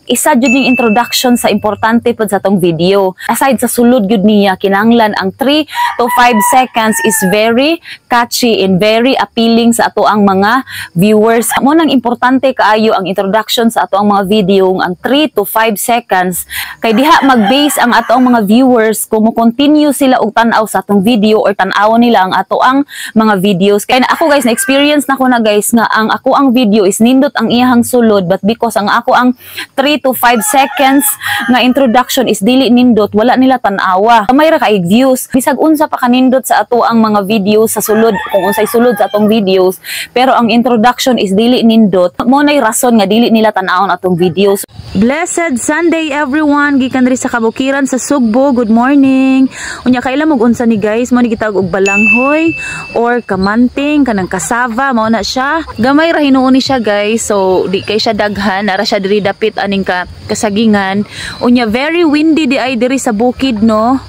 isa jud ning introduction sa importante pod sa tong video. Aside sa sulod gyud niya, kinahanglan ang 3 to 5 seconds is very catchy and very appealing sa ato ang mga viewers. Mo nang importante kaayo ang introduction sa ato ang mga video ang 3 to 5 seconds kay diha mag-base ang ato ang mga viewers kung mo continue sila og tan-aw sa atong video or tan-awon nila ang ato ang mga videos. Kaya ako guys, na experience na ko na guys nga ang ako ang video is nindot ang iyahang sulod, but because ang ako ang 3 to 5 seconds nga introduction is dili nindot, wala nila tan-awa. May ra kay views. Bisag unsa pa kanindot sa ato ang mga videos sa sulod, kung unsay sulod sa atong videos, pero ang introduction is dili nindot. Mo nay rason nga dili nila tan-awon atong videos. Blessed Sunday everyone, gikan diri sa kabukiran sa Sugbo. Good morning. Unya kailan mo unsa ni guys, mo ni gitawag og balanghoy or kamanting kanang kasava, mao na siya. Gamay ra hinuon ni siya guys, so di kay siya daghan, ara siya diri dapit aning kasagingan. Unya very windy di ay diri sa bukid no.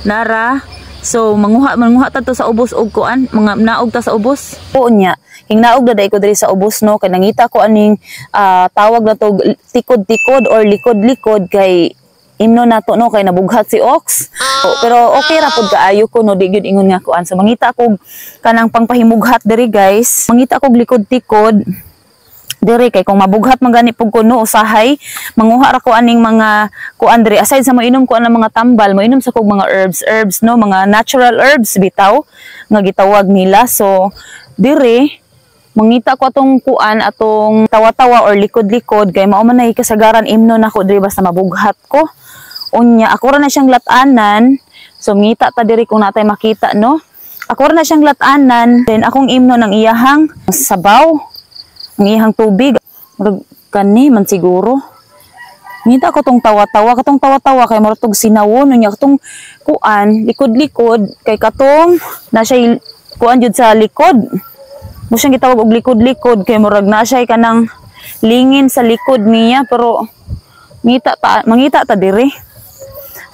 Nara. So manguha ta to sa ubos og kuan, mga naog ta sa ubos. Unya, hingnaog daday ko diri sa ubos no, kay nangita ko aning tawag na to tikod-tikod or likod-likod kay imno nato no, kay nabughat si ox. Pero okay ra pud kaayo ko no, di gyud ingon nga kuan. So mangita ko kanang pangpahimughat diri guys, mangita ko likod-tikod diri kay kung mabughat man gani pug kuno usahay, manguha ra ko aning mga kuan diri. Aside sa mainom ko ang mga tambal, mainom sa kog mga herbs no, mga natural herbs bitaw nga gitawag nila. So diri mangita ko atong kuan, atong tawa-tawa or likod-likod kay mao man nay kasagaran imno nako diri basta mabughat ko. Unya ako ra na siyang latanan. So mangita ta diri kung natay makita no. Ako ra na siyang latanan, then akong imno ng iyahang sabaw, ang iyahang tubig. Kani man siguro. Ngita ko tong tawa-tawa, katong tawa-tawa kay martog sinawon unya katong kuan, likod-likod kay katong na siya kuan jud sa likod. Mo siyang gitawag og likod-likod kay murag na siya kanang lingin sa likod niya, pero mangita ta diri.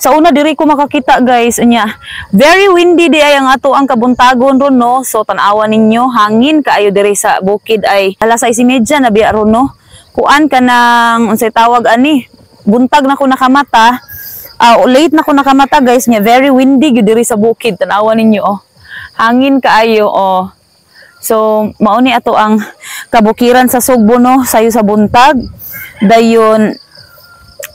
Sa una diri ko makakita guys, unya very windy di ay ang ato ang kabuntagon ron no. So tan-awan ninyo, hangin kaayo diri sa bukid ay alas 6:30 na biya ron no. Kuan ka nang unsay tawag ani, buntag na ko nakamata. Late na ko nakamata guys, nya very windy gyud diri sa bukid, tan-awan ninyo oh. Hangin kaayo oh. So mao ni ato ang kabukiran sa Sugbo no, sayo sa buntag. Dayon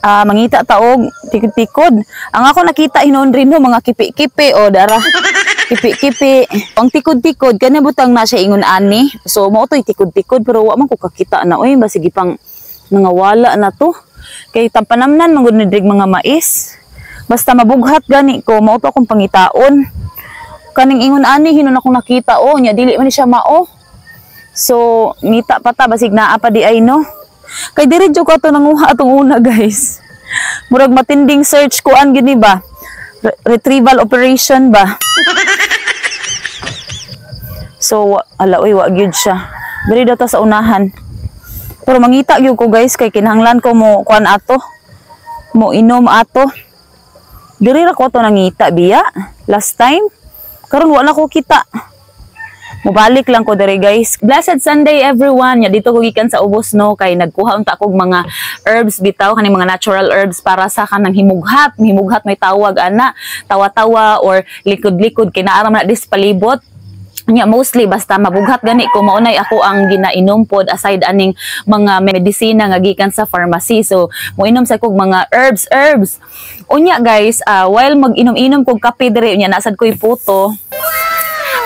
mangita taog tikod-tikod. Ang ako nakita hinon rin no, mga kipi-kipi o dara. Kipi-kipi. Ang tikod-tikod kanya butang na siya ingon ani. So mao toy tikod-tikod pero wa man ko kakita na oy, basig pang nangawala na to. Kay tampanamnan man gud ni mga mais. Basta mabughat gani ko, mao to akong pangitaon. Kaning ingon ani hinon akong nakita o nya dili man siya mao. So ngita pa ta basig naa pa di ay no. Kay diri jud ko ato nanguha atong una guys. Murag matinding search kuan gini ba? Retrieval operation ba? So ala oy wa gyud siya. Diri data sa unahan. Pero mangita gyud ko guys kay kinahanglan ko mo kuan ato. Mo inom ato. Diri ra ko ato nangita biya last time. Karon wala ko kita. Mubalik lang ko dere guys. Blessed Sunday everyone. Ya dito ko gikan sa ubos no, kay nagkuha unta kog mga herbs bitaw, kaning mga natural herbs para sa kanang himughat. Himughat may tawag ana, tawa-tawa or likod-likod kay naa man dis palibot. Nya mostly basta mabughat gani ko maunay ako ang ginainom pod aside aning mga medisina nga gikan sa pharmacy. So moinom sa kog mga herbs. Unya guys, while mag-inom-inom kog kape diri unya nasad ko'y photo.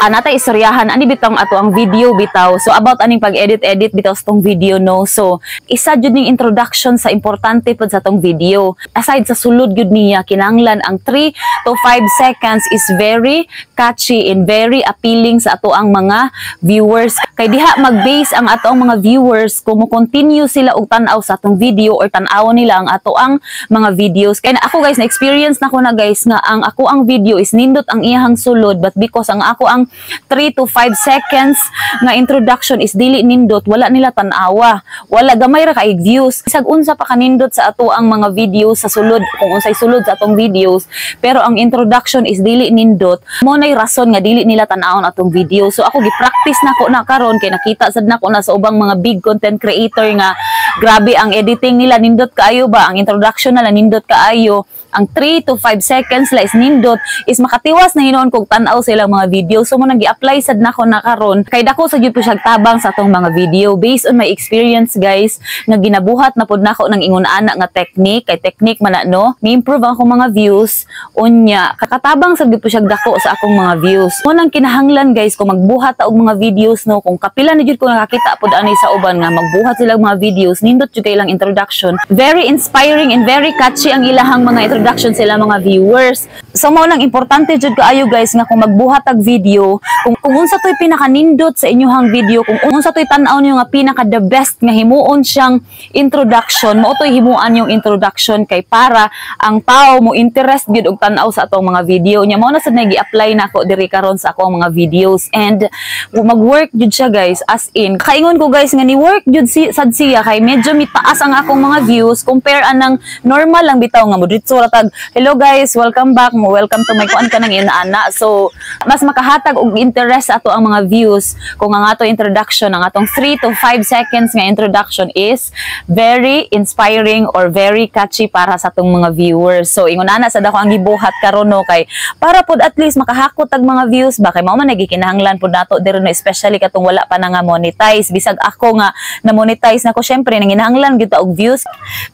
Natay istoryahan ani bitong ato ang video bitaw. So about aning pag-edit bitaw sa tong video no. So isa jud ning introduction sa importante pod sa tong video. Aside sa sulod jud niya, kinahanglan ang 3 to 5 seconds is very catchy and very appealing sa ato ang mga viewers. Kay diha mag-base ang ato ang mga viewers kung mo continue sila og tan-aw sa atong video or tan-awon nila ang ato ang mga videos. Kaya ako guys, na experience na ko na guys nga ang ako ang video is nindot ang iyahang sulod, but because ang ako ang 3 to 5 seconds nga introduction is dili nindot, wala nila tan-awa, wala gamay ra kay views. Isag unsa pa kanindot sa ato ang mga videos sa sulod, kung unsay sulod sa atong videos, pero ang introduction is dili nindot, mo nay rason nga dili nila tan-awon atong video. So ako gi-practice na ko na karon kay nakita sad nako na sa ubang mga big content creator nga grabe ang editing nila, nindot kaayo ba, ang introduction nila nindot kaayo, ang 3 to 5 seconds la is nindot, is makatiwas na hinoon kog tan-aw sa ilang mga video. So mo nang gi-apply sad nako na karon kay dako sa gyud po siya tabang sa atong mga video based on my experience guys, nga ginabuhat na pud nako nang ingon ana nga technique, kay technique man na no, ni-improve ang akong mga views unya, kakatabang sa gyud po siya dako sa akong mga views. Mo nang kinahanglan guys kung magbuhat ta og mga videos no, kung kapila na jud ko nakakita pud ani sa uban nga magbuhat sila mga videos, nindot jud kay ilang introduction, very inspiring and very catchy ang ilahang mga introduction sila mga viewers. So mao nang importante jud kaayo guys nga kung magbuhat og video, kung unsa toy pinakanindot sa inyong video, kung unsa toy tan-aw niyo nga pinaka the best nga himuon siyang introduction, mao toy himuan yung introduction kay para ang tao mo interest gyud og tan-aw sa atong mga video nya. Mao na sad nagi-apply nako diri karon sa akong mga videos, and mag-work jud siya guys, as in kaingon ko guys nga ni work jud sad siya kay medyo mitaas ang akong mga views compare anang normal lang bitaw nga mo dito tag hello guys, welcome back mo, welcome to my kuan kanang inaana. So mas makahatag og interest ato ang mga views kung ang ato introduction, ang atong 3 to 5 seconds nga introduction is very inspiring or very catchy para sa atong mga viewers. So ingon ana sa dako ang gibuhat karon no, kay para pod at least makahakot tag mga views ba, kay mao man nagikinahanglan pod nato diri no, especially katong wala pa na nga monetize. Bisag ako nga na monetize nako, syempre nanginahanglan gyud ta og views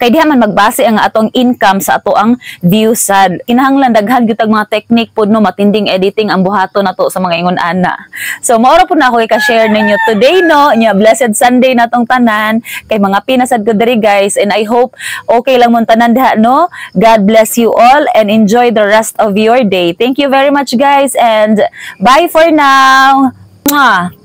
kay diha man magbase ang atong income sa ato ang views sad. Kinahanglan daghan gyud tag mga technique pod no, matinding editing ang buhaton nato sa mga ingon ana. So maora po na ako i-share ninyo today no, nya blessed Sunday natong tanan, kay mga pinasad ko diri guys, and I hope okay lang mo tanan diha no. God bless you all and enjoy the rest of your day. Thank you very much guys, and bye for now. Mwah!